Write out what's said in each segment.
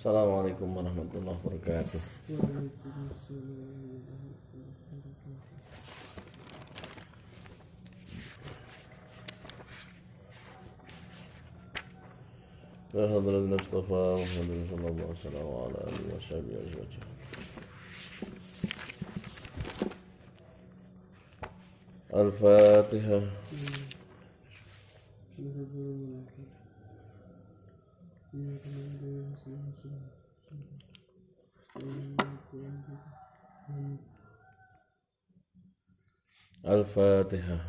Assalamualaikum warahmatullahi wabarakatuh. Alhamdulillah Mustafa Muhammadin sallallahu alaihi wasallam wa ala alihi wa sahbihi ajma'in. Al-Fatihah. Al-Fatihah.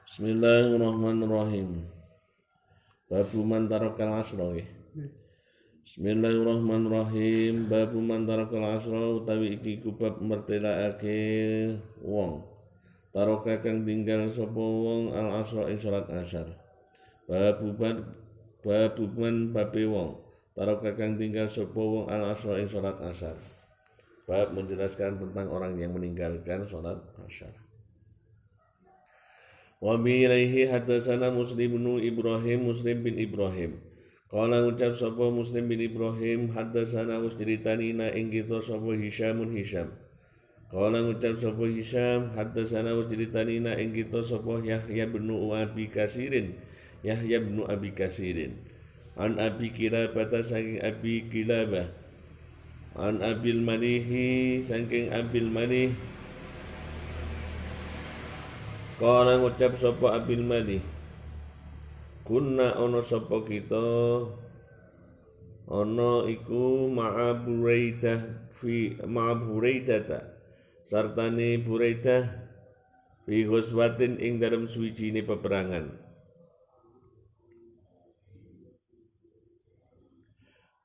Bismillahirrahmanirrahim. Babu man tarakal asra. Bismillahirrahmanirrahim. Babu man tarakal asra utawi iki kubab mertelaake wong taraka kang tinggal sapa wong al asra ing salat asar. Babu man babe wong taraka kang tinggal sapa wong al asra ing salat asar. Bab menjelaskan tentang orang yang meninggalkan salat asar. Wa bi ilaihi hadatsana Muslim bin Ibrahim. Qala ngucap sapa Muslim bin Ibrahim hadatsana usritanina ing kita sapa Hisham. Qala ngucap sapa Hisham hadatsana usritanina ing kita sapa Yahya bin Abi Kasirin. An Abi Kilabah saking Abi Kilabah. An Abil Manihi saking Abil Manih. Kala ngucap sapa Abil Manih, kunna ana sapa kita ana iku ma'a Buraidah sartane Buraidah fi ghuswatin ing dalem suwijine peperangan.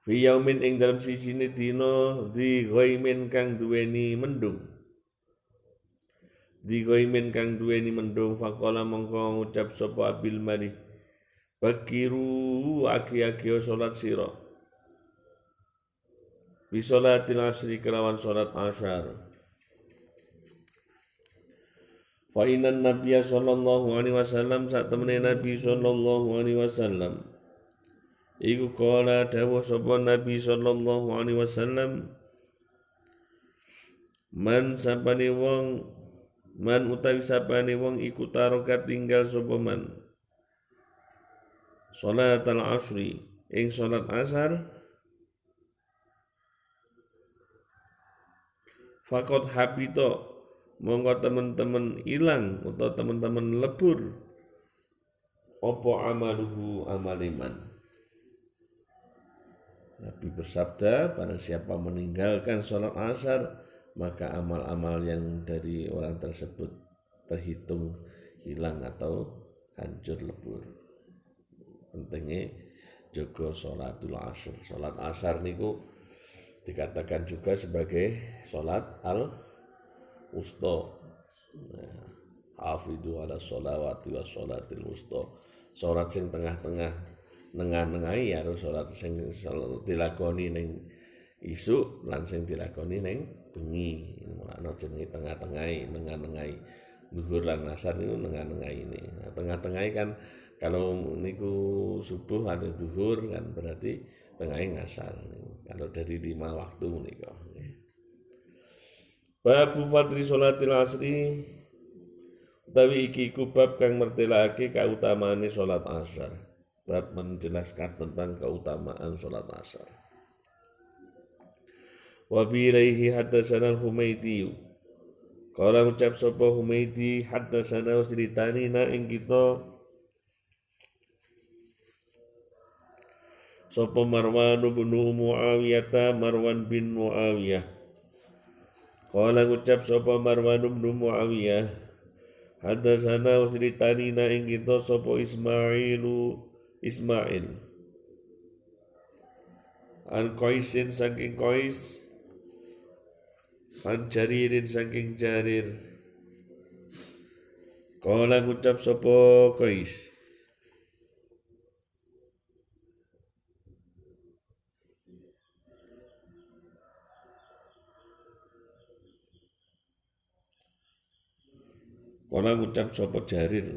Fi yaumin ing dalem sijine dina di ghaimin kang duweni mendung. Faqala mongko ngucap sapa Abil Mani bakiru aki-aki salat sira bi salatil asri kelawan salat asar. Fa innan nabiyya sallallahu alaihi wasallam sak temene Nabi sallallahu alaihi wasallam iku kala dawuh sapa Nabi sallallahu alaihi wasallam man utawi sapane wong iku tarokat tinggal sapa man salatal asri ing salat asar faqad habita monggo teman-teman ilang utawa teman-teman lebur apa amaluhu amaliman. Nabi bersabda, barang siapa meninggalkan salat asar maka amal-amal yang dari orang tersebut terhitung hilang atau hancur lebur. Pentingnya jaga sholatul asar. Sholat asar niku dikatakan juga sebagai sholat al-wusta. Hafidhu ala sholawati wa sholatil wusta. Sholat sing tengah-tengah nengah-nengahi harus sholat sing dilakoni ning isuk lan sing dilakoni ning bengi. Mulane jenenge tengah-tengahi, nengah-nengahi. Zuhur lan asar niku nengah-nengahi ini. Nah, tengah-tengahi kan kalau niku subuh ada zuhur kan berarti tengahnya ngasar. Kalau dari 5 waktu niku. Babu fadli sholatil asri utawi iki bab kang mertelake kautamaane salat asar. Bab menjelaskan tentang keutamaan salat asar. Wa bi ilaihi hadatsana al-Humaidi. Qala ucap sapa Humaidi hadatsana usritanina ing kita sapa Marwan bin Muawiyah. Qala ucap sapa Marwan bin Muawiyah hadatsana usritanina ing kita sapa Ismail an Qaisin saking Qais an Jaririn saking Jarir. Kala ngucap sapa Qais Kala ngucap sapa Jarir,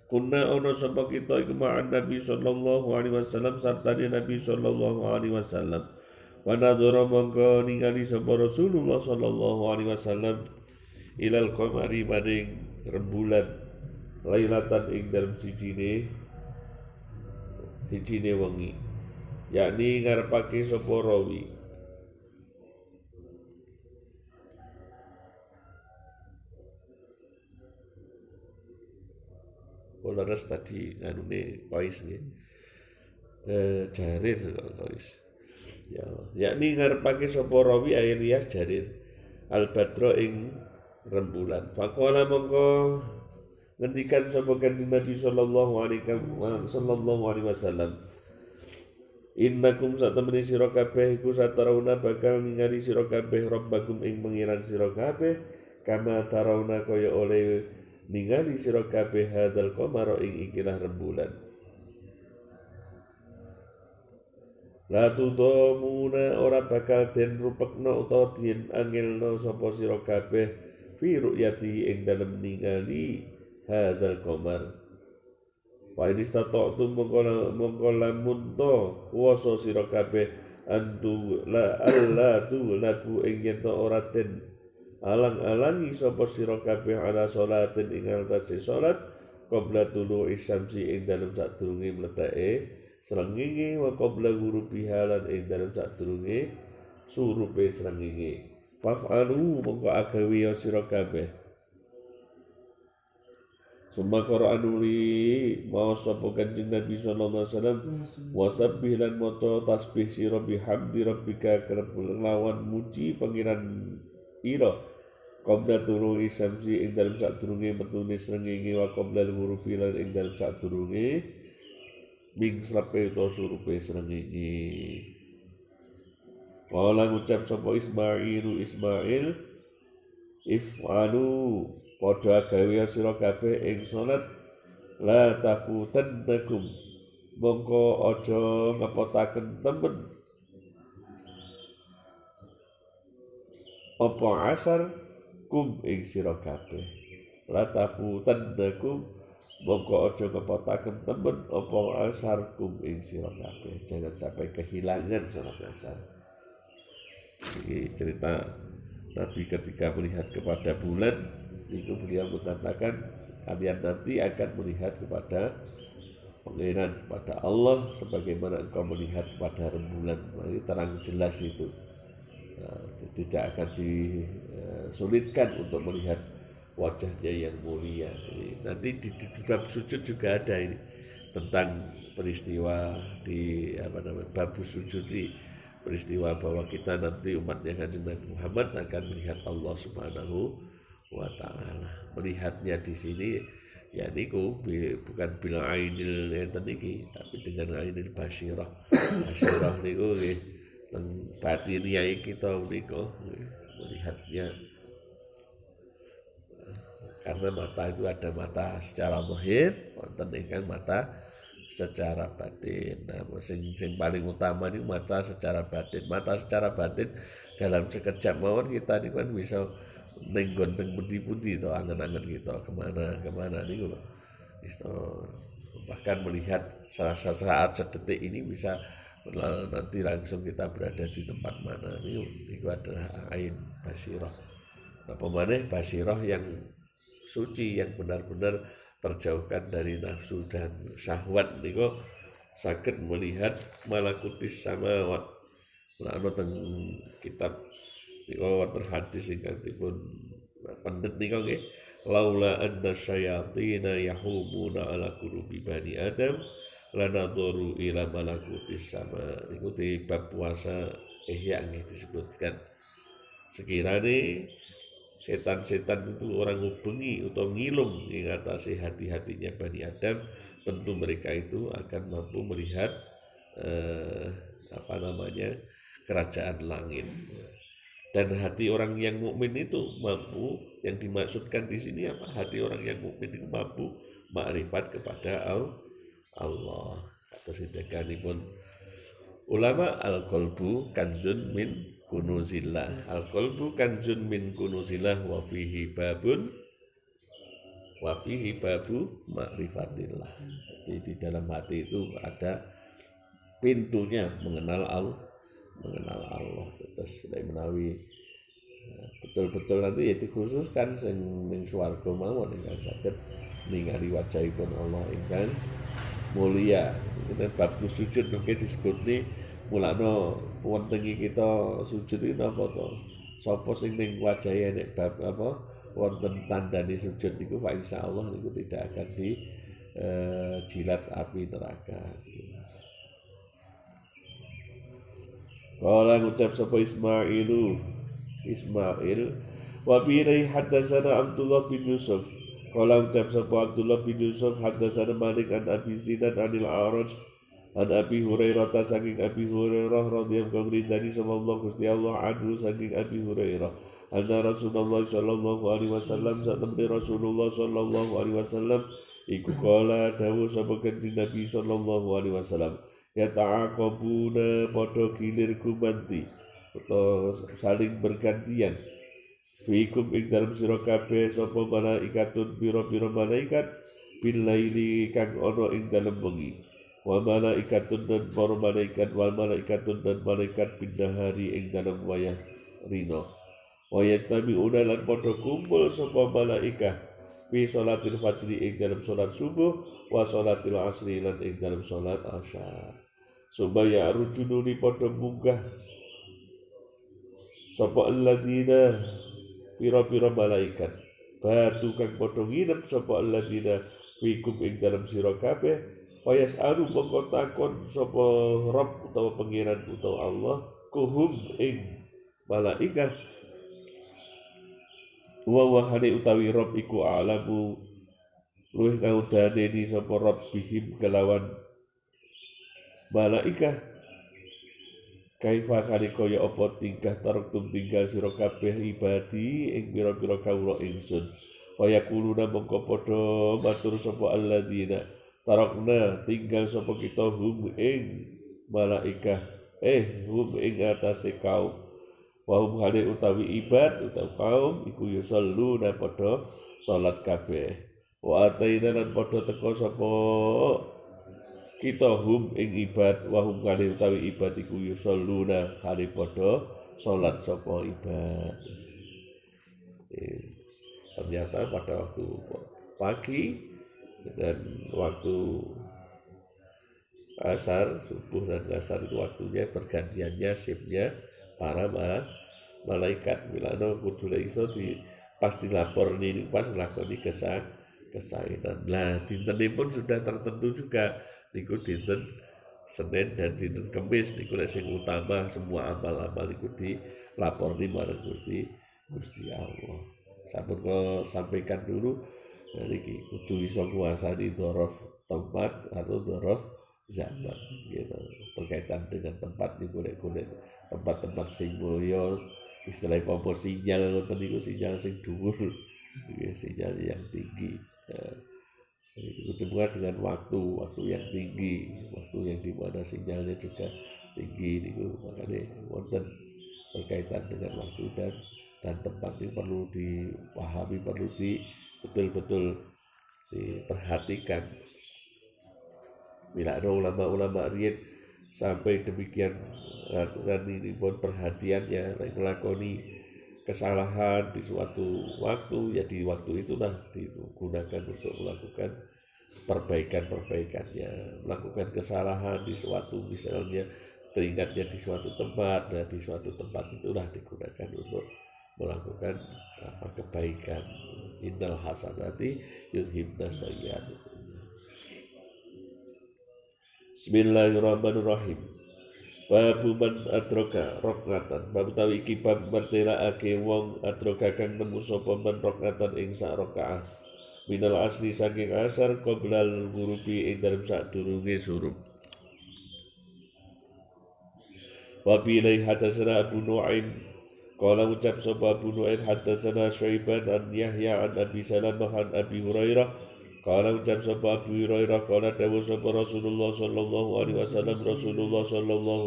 kunna ana sapa kita iku ma'an Nabi sallallahu alaihi wasallam sartane Nabi sallallahu alaihi wasallam. Wa nadzara mongko ningali sapa Rasulullah sallallahu alaihi wasallam ilal qamari maring rembulan lailatan ing dalem sijine wengi, yakni ngarepake sapa rawi. Leres tadi nganune Qais nggih. Jarir Qais. Ya, yakni ngarepake sapa rawi Airias Jarir al-badra ing rembulan. Faqala mongko ngendikan sapa kanjeng Nabi sallallahu alaihi wasallam, innakum satamani sira kabeh iku satarauna bakal ningali sira kabeh rabbakum ing pengiran sira kabeh kama tarauna kaya oleh ningali sira kabeh hadzal qamara ing ikilah rembulan. La tudamuna ora bakal den rupekno utawa den angelno sapa sira kabeh fi ru'yati ing dalem ningali hadzal qamar. Wa in istata'tum mongko lamun to kuwasa sira kabeh antu la alla tu laku ing yen ora den alang-alangi sapa sira kabeh ala salatin ing atase salat qabla tulu'i syamsi ing dalem sadurunge mletake srengenge wa qabla ghurubiha lan ing dalem sadurunge surupe srengenge. Fa'alu mongko agawe sira kabeh. Summa Qur'anuli mawa sapa kanjeng Nabi sallallahu alaihi wasallam wasabbih lan maca tasbih sira bihamdi rabbika kelawan muji pangeran ira qabla tulu'i syamsi ing dalem sadurunge metune srengenge wa qabla ghurubi lan ing dalem sadurunge ming slape to surupe srengenge. Kala ngucap sapa Ismail if'alu padha gawe sira kabeh ing salat la tafutannakum mongko aja ngepotaken temen apa asar kum ing sira kabeh. La tafutannakum mongko aja ngepotaken temen apa asar kum ing sira kabeh. Jangan sampai kehilangan salat asar. Ini cerita Nabi ketika melihat kepada bulan itu beliau mengatakan kalian nanti akan melihat kepada pangeran, kepada Allah sebagaimana engkau melihat kepada rembulan. Ini terang jelas itu. Tidak akan disulitkan untuk melihat wajahnya yang mulia. Nanti di bab sujud juga ada ini tentang peristiwa di bab sujud di peristiwa bahwa kita nanti umatnya Kanjeng Nabi Muhammad akan melihat Allah Subhanahu wa ta'ala. Melihatnya di sini ya niku bukan bil ainil enten iki tapi dengan ainil basyirah. Basyirah niku nggih teng batiniah kita niku melihatnya. Karena mata itu ada mata secara zahir, wonten ingkang mata secara batin. Nah, sing paling utama ini mata secara batin. Mata secara batin dalam sekejap mawon kita ini kan bisa nenggon teng pundi-pundi to angen-angen kita kemana niku lho. Bahkan melihat saat sedetik ini bisa nanti langsung kita berada di tempat mana. Niku adalah ain basirah. Apa maneh basirah yang suci, yang benar-benar terjauhkan dari nafsu dan syahwat niku saged melihat malakutis samawat. Ana teng kitab niku wonten hadis ingkang dipun pendet niku nggih, laula anna syayatina yahumuna ala qulubi bani adam lanadharu ila malakutis sama. Niku di bab puasa Ihya nggih disebutkan sekiranya setan-setan itu orang ngubengi atau ngilung mengatasi hati-hatinya Bani Adam, tentu mereka itu akan mampu melihat kerajaan langit. Dan hati orang yang mukmin itu mampu, yang dimaksudkan di sini apa? Hati orang yang mukmin itu mampu makrifat kepada Allah. Kata sedekanipun ulama al-qalbu kanzun min kunuzillah. Al-qalbu kanzun min kunuzillah wa fihi babun wa fihi babu ma'rifatillah. Jadi di dalam hati itu ada pintunya mengenal Allah, terus nek menawi betul-betul nanti ya dikhususkan sing ning swarga mawon ingkang saged ningali wajahipun Allah ingkang mulia. Kita bab sujud mungkin disebut nih mulane wonten kita sujud iki napa to? Sapa sing ning wajahe nek bab apa wonten tandane sujud niku fa insyaallah niku tidak akan di jilat api neraka. Qala ngucap sapa Ismail wa bi haddatsana Abdullah bin Yusuf. Qala ngucap sapa Abdullah bin Yusuf haddatsana Malik an Abi Zinad anil A'raj an Abi Hurairah saking Abi Hurairah radhiyallahu anhu dari sallallahu Gusti Allah anhu saking Abi Hurairah anna Rasulullah sallallahu alaihi wasallam satamni Rasulullah sallallahu alaihi wasallam iku kala dawuh sapa kanjeng Nabi sallallahu alaihi wasallam ya ta'aqabuna padha gilir gumanti atau saling bergantian fiikum ing dalem sira kabeh sapa malaikatun pira-pira malaikat billaili kang ana ing dalem wengi wa malaikatun dan para malaikat wal malaikatun dan malaikat bindahari ing dalem wayah rina wa yastami'una lan padha kumpul sapa malaikat fi sholatil fajri ing dalam sholat subuh wa sholatil asri lan ing dalam sholat asar supaya rujununi padha munggah sapa alladzina pira-pira malaikat batu kang padha nginep sapa alladzina fikum ing dalam sira kabeh wa yas'alu mongko takon sapa Rabb utawa pangeran utawa Allah kuhum ing malaikat wa wahane utawi Rabb iku alamu luwih kaudane ni sapa Rabb bihim kelawan malaikat kaifa kali kaya apa tingkah taraktum tinggal sira kabeh ibadi ing pira-pira kawula ingsun kaya kuluna mongko padha matur sapa alladzina tarakna tinggal sapa kita hum ing malaikat hum ing atase kaum wahum hale utawi ibad utawi kaum iku yusalluna padha salat kabeh wa ataina lan padha teka sapa kita hum ing ibad wahum hale utawi ibad iku yusalluna hale padha salat sapa ibad. Ternyata pada waktu pagi dan waktu asar subuh dan asar itu waktunya pergantiannya shiftnya para malaikat milano kudu iso di pas dilapor ini pas lakoni kesainan. Lah dintenipun sudah tertentu juga niku dinten Senin dan dinten Kamis niku sing utama semua amal-amal niku dilaporni marang Gusti Allah. Sampun kula sampaikan dulu dari kudu iso nguasani dhorof tempat atau dhorof zaman gitu. Berkaitan dengan tempat niku golek tempat-tempat sing mulya istilah apa sinyal ngoten niku sinyal sing dhuwur sinyal yang tinggi. Itu hubungan dengan waktu yang tinggi, waktu yang dimana sinyalnya juga tinggi niku makanya wonten berkaitan dengan waktu dan tempat ini perlu dipahami, perlu betul-betul diperhatikan. Bila ada ulama-ulama riyen sampai demikian aturan ini pun perhatiannya melakoni kesalahan di suatu waktu, ya di waktu itulah digunakan untuk melakukan perbaikan-perbaikannya, melakukan kesalahan di suatu misalnya teringatnya di suatu tempat, dan di suatu tempat itulah digunakan untuk melakukan kebaikan. Innal hasanati yudhibnas sayyi'at. Bismillahirrahmanirrahim. Babu man adraka rokatan. Bab utawi iki bab mertelakake wong adraka kang nemu sapa man rokatan ing sak rakaat. Minal asli saking asar qoblal ghurubi ing dalem sadurunge surup. Wa bilai hadatsana Abu Nu'aim qala ucap sapa Abu Nu'aim hadatsana Syaiban an Yahya an Abi Salamah an Abi Hurairah qala ucap sapa Abu Hurairah qala dawuh sapa Rasulullah sallallahu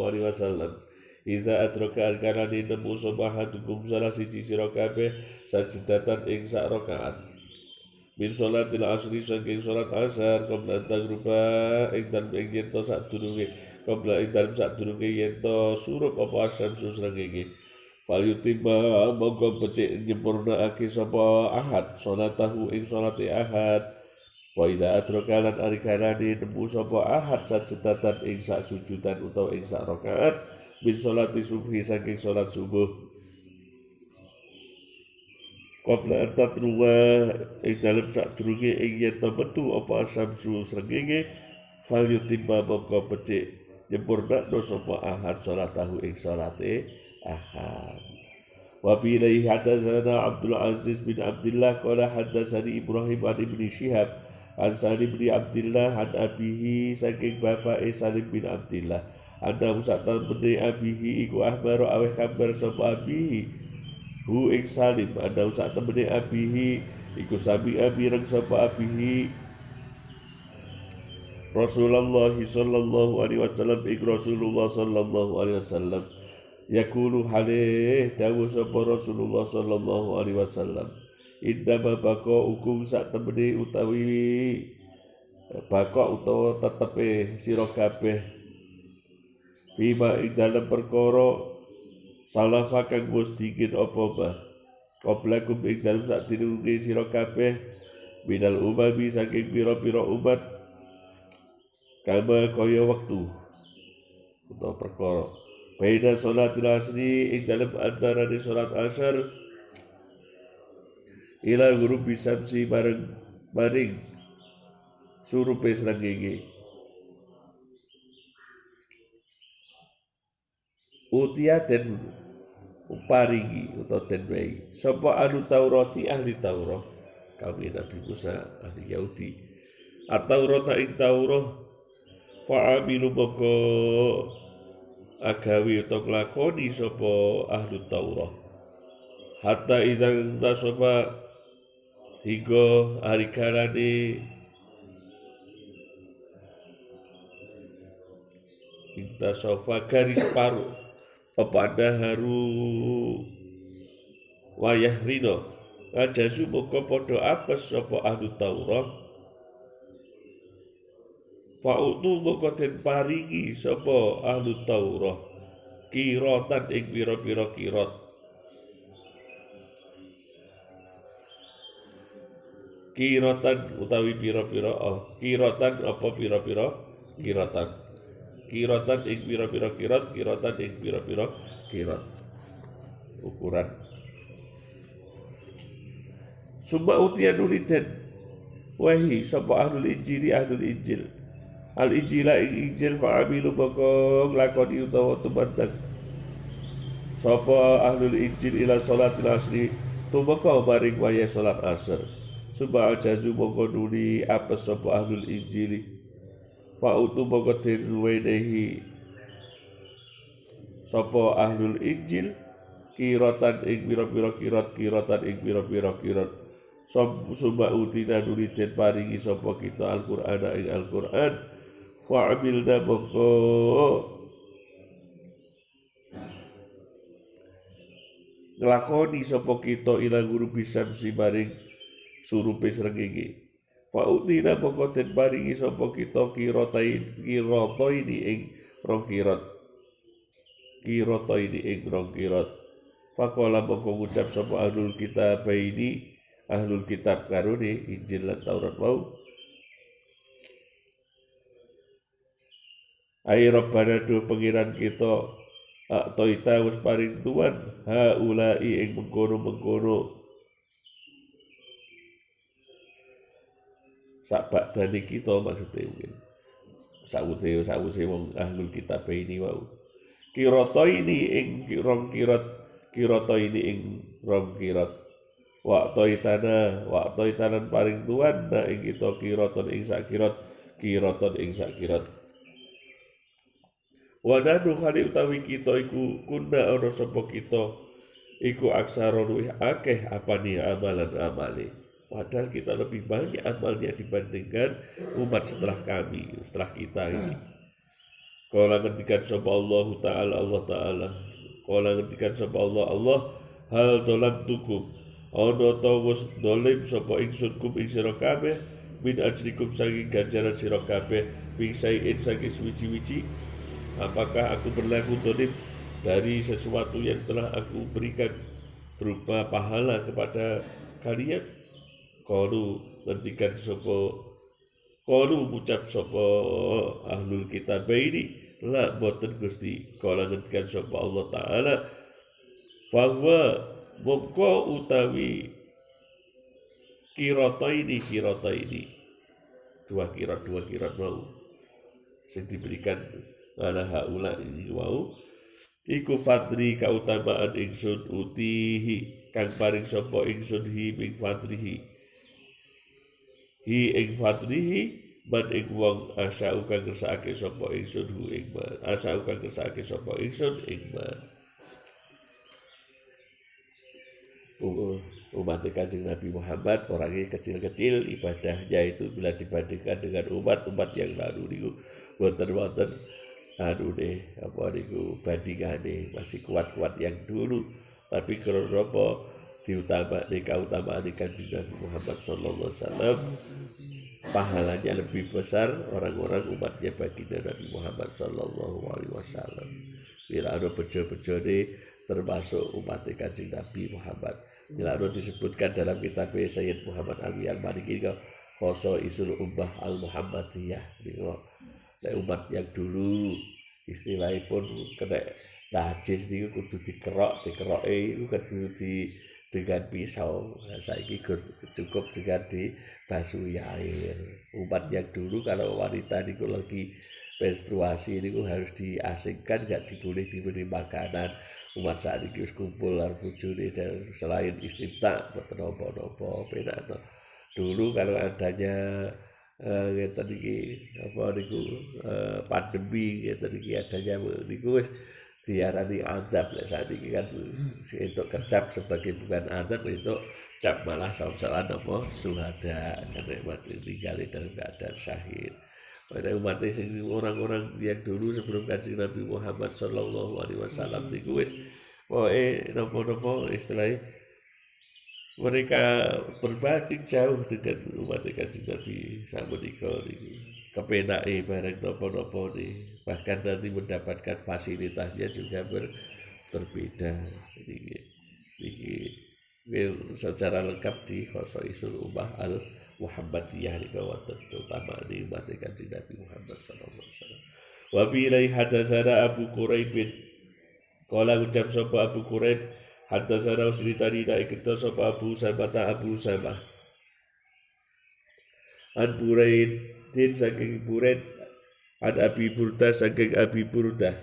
alaihi wasallam idza adraka al-kanani nemu sapa hadukum salah siji sira kabeh sajdatan ing sak rakaat min sholatil asri saking sholat asar qabla tagruba ing dalem ing yen to sadurunge qabla ing dalem sadurunge yen to surup apa asyamsu srengenge fal yutimma monggo becik nyempurnakake sapa ahad sholatahu ing sholate ahad wa idza adraka lan arikalane nemu sapa ahad sajdatan ing sak sujudan utawa ing sak rakaat min sholati subhi saking sholat subuh qabla tatruwa ing dalem sadurunge ing yen to metu apa asyamsu srengenge fal yutimma monggo becik nyempurnakno sapa ahad sholatahu ing sholate ahad. Wa bi ilaihi hadatsana Abdul Aziz bin Abdullah qala hadatsani Ibrahim an Ibnu Syihab an Salim bin Abdullah an abihi saking bapake Salim bin Abdullah ana usatan bani abihi iku ahbaru aweh kabar sapa abihi hu ing Salim ana usatan bani abihi iku sabi abireng sapa abihi Rasulullah sallallahu alaihi wasallam ing Rasulullah sallallahu alaihi wasallam yaqulu halih dawuh sapa Rasulullah sallallahu alaihi wasallam inna bako hukum sak temene utawi bako utawa tetepe sira kabeh bima ing dalem perkara salah kang wis dingin apa bah qablakum ing dalem sak dinunge sira kabeh minal umami saking pira-pira umat kama kaya wektu utawa perkara baina sholatil asri ing dalem antarané salat asar ila ghurubi syamsi maring surupe srengenge utia den uparingi utawa den wehi sapa ahli Taurati ahli Taurat kaum Nabi Musa ahli Yahudi at-Taurat ing Taurat fa'amilu moko agawe utawa nglakoni sapa ahli Taurat hatta idzan tasaba hingga hari kalane intasofa garis paru apa ada haru wayah rino ngajasu moko podo apes sapa ahli Taurat fa'utu moko den paringi sapa ahli Taurat kiratan ing pira-pira kirat kiratan utawi pira-pira kiratan apa pira-pira kiratan ing pira-pira kiratan ing pira-pira kirat ukuran summa utiya nuriden wahi sapa ahlul injil al injila ing injil fa'amilu maka nglakoni utawa tumandang sapa ahlul injil ila sholatil asri tumeka maring wayah salat asar summa ajazu maka nuli apes sapa ahlul injili fa'utu maka dinwenehi sapa ahlul injil kiratan ing pira-pira kiratan ing pira-pira kirat summa utina nuli den paringi sapa kita Al-Qur'an ing Al-Qur'an fa'amilna maka nglakoni sapa kita ila guru bisamsi maring surupe srengenge fa'utina maka den paringi sapa kita kirata ini ing rong kirat faqala maka ngucap sapa ahlul kitab ini ahlul kitab karone Injil lan Taurat mau ai rabbana do pengiran kita toita wis paring tuan haulai ing mengkono sak bakdane kita maksudnya mungkin sawuse wong ahlul kitab ini wau kirata ini ing rong kirat wa taitanan paring tuan na ing kita kiratan ing sak kirat wa nadu khali utawi kita iku kuna ana sapa kita iku aksara luwih akeh apane amalan amale padahal kita lebih banyak amalnya dibandingkan umat setelah kita ini. Qala ngendikan sapa Allah Ta'ala qala ngendikan sapa Allah hal dolam tukum ana ta wis dolim sapa ingsun kum ing sira kabeh min ajrikum saking ganjaran sira kabeh saking suci-suci. Apakah aku berlaku dolim dari sesuatu yang telah aku berikan berupa pahala kepada kalian? Qalu ngendikan sapa qalu ucap sapa ahlul kitab ini la boten Gusti. Kala ngendikan sapa Allah taala bahwa mongko utawi kirata ini dua kirat mau sing diberikan ala haula ini mau iku fadri kautamaan ingsun utihi kang paring sapa ingsun hi ing fadrihi man ing wong asau kang kersake sapa ingsun hu ing man asau kang kersake sapa ingsun ing man. Umat Kanjeng Nabi Muhammad orangnya kecil-kecil, ibadahnya itu bila dibandingkan dengan umat-umat yang lalu niku wonten bandingane masih kuat-kuat yang dulu, tapi karena apa keutamaan Kanjeng Nabi Muhammad sallallahu alaihi wasallam pahalanya lebih besar orang-orang umatnya baginda Nabi Muhammad sallallahu alaihi wasallam. Bila ada bejo-bejo termasuk umat Kanjeng Nabi Muhammad. Lalu disebutkan dalam kitab Sayyid Muhammad Ali Al-Maliki khoso isul ummah al-Muhammadiyah. Umat yang dulu istilahnya pun kena najis niku kudu dikeroke iku kudu dengan pisau. Saiki cukup dengan dibasuhi air. Umat yang dulu kalau wanita niku lagi menstruasi niku harus diasingkan, enggak boleh diberi makanan. Umat saat ini kumpul lar bojone dan selain istimta boten napa-napa penak to. Dulu kalau adanya ngeten iki pandemi ngeten iki adanya niku wis diarani adab. Lek saat ini kan untuk kecap sebagai bukan adab, itu cap malah salah napa syuhada karena mati tinggal dalam keadaan syahid. Pada umat ini orang-orang yang dulu sebelum Kanjeng Nabi Muhammad sallallahu alaihi wasallam niku wis napa-napa istilahnya mereka berbanding jauh dengan umat Kanjeng Nabi sapunika niku. Kepenake bareng napa-napa nih, bahkan nanti mendapatkan fasilitasnya juga berbeda. Ini secara lengkap di Khosaisul Ummah Al-Muhammadiyah di kawasan keutamaan di umat Kanjeng Nabi Muhammad sallallahu alaihi wasallam. Wa bi ilai hadatsana Abu Quraib qala ucap sapa Abu Quraib hadatsana ceritani nek kita sapa Abu Samah an Buraid din saking Buraid an Abi Burda saking Abi Burda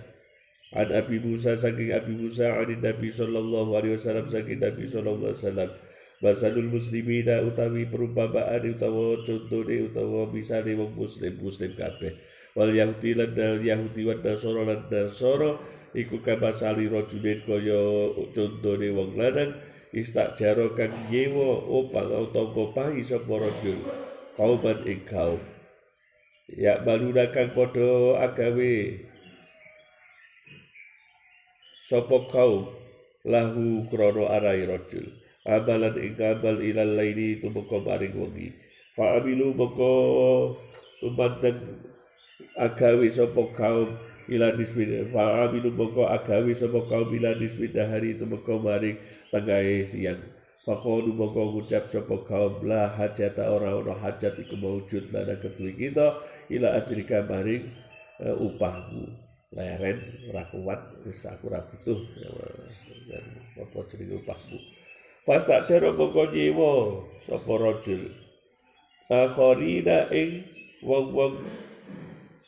an Abi Musa saking Abi Musa an Nabi sallallahu alaihi wasallam saking Nabi sallallahu alaihi wasallam masalul muslimina utawi perumpamaan utawa contone utawa misale wong muslim kabeh wal yahudi lan yahudi wa nasara iku kamasali rajulin kaya contone wong lanang istajaro kang nyewa opang utawa pahi sapa rajul kauman ing kaum ya baluna kang padha agawe sapa kaum lahu krana arai rajul amalan ing amal ilal laili tumeka maring wengi fa amilu moko tumanten agawe sapa kaum ila nisbin fa amilu moko agawe sapa kaum ila nisbin hari tumeka maring tengahe siang faqulu moko ngucap sapa kaum la hajata ora hajat iku maujud lana ketui kita ila ajrika maring upahmu leren ora kuat wis aku ora butuh dan apa jenenge upahmu pas tak jero moko nyewa sapa rajul akharina ing wong-wong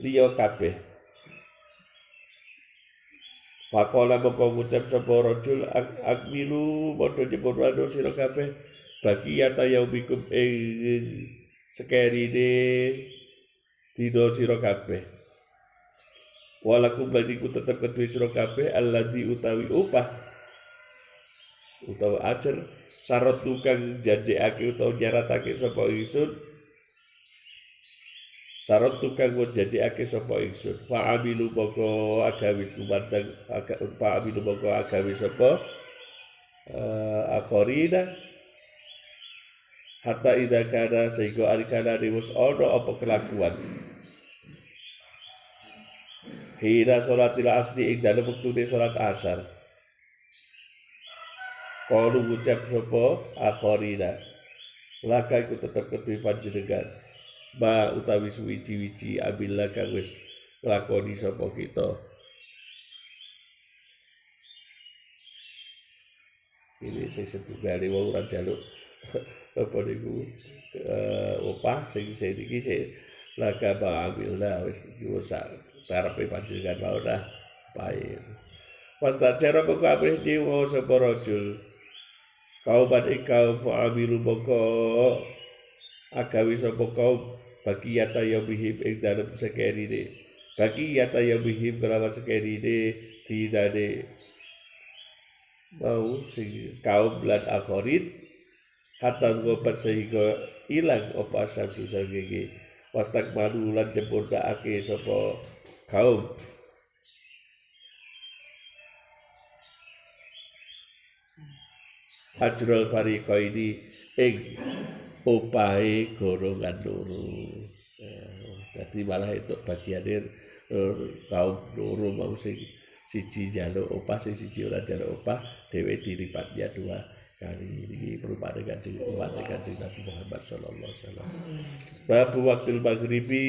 liya kabeh Pakola moko ngucap sapa rajul akmilu padha nyempurna sira kabeh bagi yata yaumikum ing sekerine dina sira kabeh walakum badiku tetep kedue sira kabeh alladzi utawi upah utawa ajar syarat tukang janjekake utawa nyaratake sapa ingsun syarat tukang janjekake sapa ingsun fa amilu moko agawe tumandang fa amilu moko agawe sapa akharina hatta idza kana sehingga alikana wis ana apa kelakuan hina sholatil asri ing dalem wektune salat asar qalu ngucap sapa akharina laka iku tetep kedue panjenengan ba utawi suwiji-wiji abillah kang wis nglakoni sapa kita ini sing setunggali wong ora njaluk apa niku opah sing iki sing laka ba abillah wis iku sak karepe panjenengan mau dah bae pas tajara kabeh dewa sapa rajul kauban ikau fa'amilu moko agawi sapa kaum bagi yata yabihim ing dalem sekerine bagi yata yabihim kelawan sekerine dinane mau sing kaum lan akhirin hatta ngobat sehingga ilang apa asal sangege wastak malu lan jempurnake sapa kaum ajrul fariqaini ing opahe golongan loro. Dadi malah itu bagiane kaum loro mau sing siji njaluk opah sing siji ora njaluk opah dhewe dilipatnya 2 kali. Iki perupane kanjeng Nabi Muhammad sallallahu alaihi wasallam. Bab waktul maghribi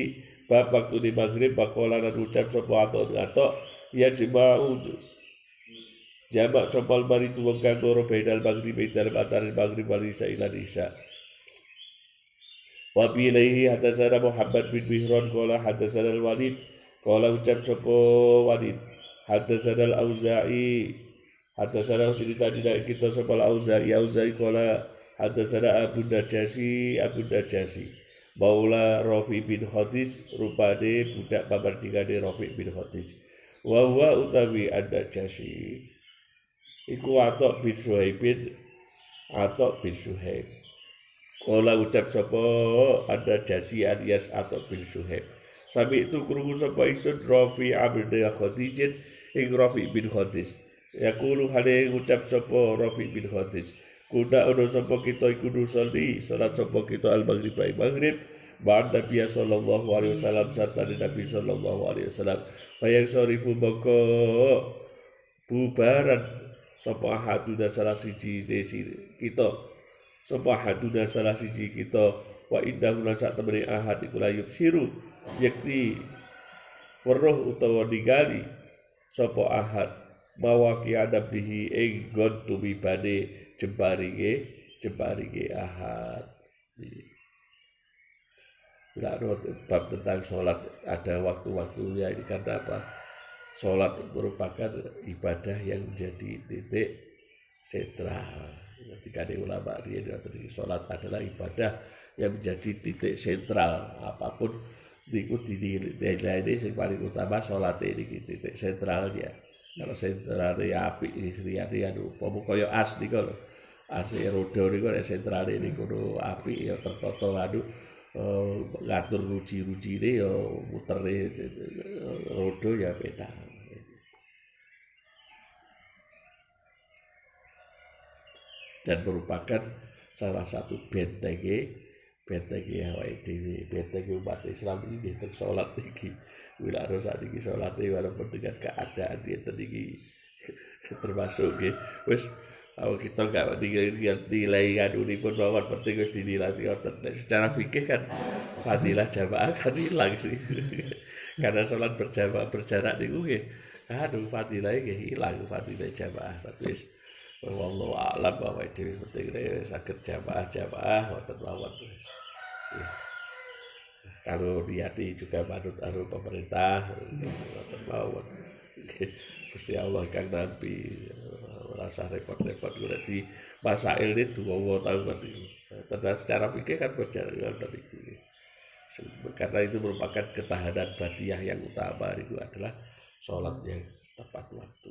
bab waktu di maghrib bakola lan ucap sapa atok ya jema'u jamak sopal bari tuwang kang loro bainal maghribi dalam antara maghrib wal isya ila isya. Wa bi ilaihi hadatsana Muhammad bin Mihran qala hadatsana al-Walid qala ucap sapa Walid hadatsana al-Auza'i hadatsana cerita dina kita sapa al-Auza'i qala hadatsana Abu Najasi Maula Rafi bin Khadij rupane budak pamardikane Rafi bin Khadij wa huwa utawi an-Najasi iku Atok bin Suhaib Kala ucap sapa ada jasi alias Atok bin Suhaib sami itu krungu sapa isun Rafi bin Khadij ing Rafi bin Khadij yaqulu hale ucap sapa Rafi bin Khadij kuda ono sapa kita iku nusolli salat sapa kita al-maghrib ba'd Nabi sallallahu alaihi wasallam sarta Nabi sallallahu alaihi wasallam bayang sorifu moko bubaran sapa haduna salah siji desi kita sapa haduna salah siji kita wa indahu lan sak temene ahad iku la yubsiru yakti weruh utawa ningali sapa ahad mawaki adab dihi ing gon tumibane jembaringe ahad. Bab tentang sholat ada waktu-waktunya ini karena apa? Sholat merupakan ibadah yang menjadi titik sentral. Ketika ada ulama dia sholat adalah ibadah yang menjadi titik sentral. Apapun diikuti nilai ini yang paling utama sholat ini titik sentralnya. Kalau sentralnya api istilahnya umpama kaya as niku lho. As roda niku sentralnya niku api ya tertata ngatur ruji-rujine ya mutere roda ya beda. Dan merupakan salah satu bentenge awake dhewe, bentenge umat Islam ini nggih salat iki. Wila ro sakniki salate walaupun dengan keadaan ngeten iki termasuk nggih wis kita enggak nilai adunipun mawon penting wis dinilai ngoten. Secara fikih kan fadilah jamaah kan hilang sih. Karena salat berjarak niku nggih fadilah nggih hilang fadilah jamaah. Tapi wis wallahu a'lam bahwa itu penting saged jamaah wonten mawon. Kalau dihati juga manut pemerintah wonten mawon. Gusti Allah kang nampi rasa repot-repot berarti masail itu wawa tahu kan tentang secara fikih kan berjalan dari itu. Karena itu merupakan ketahanan badiah yang utama itu adalah sholat yang tepat waktu.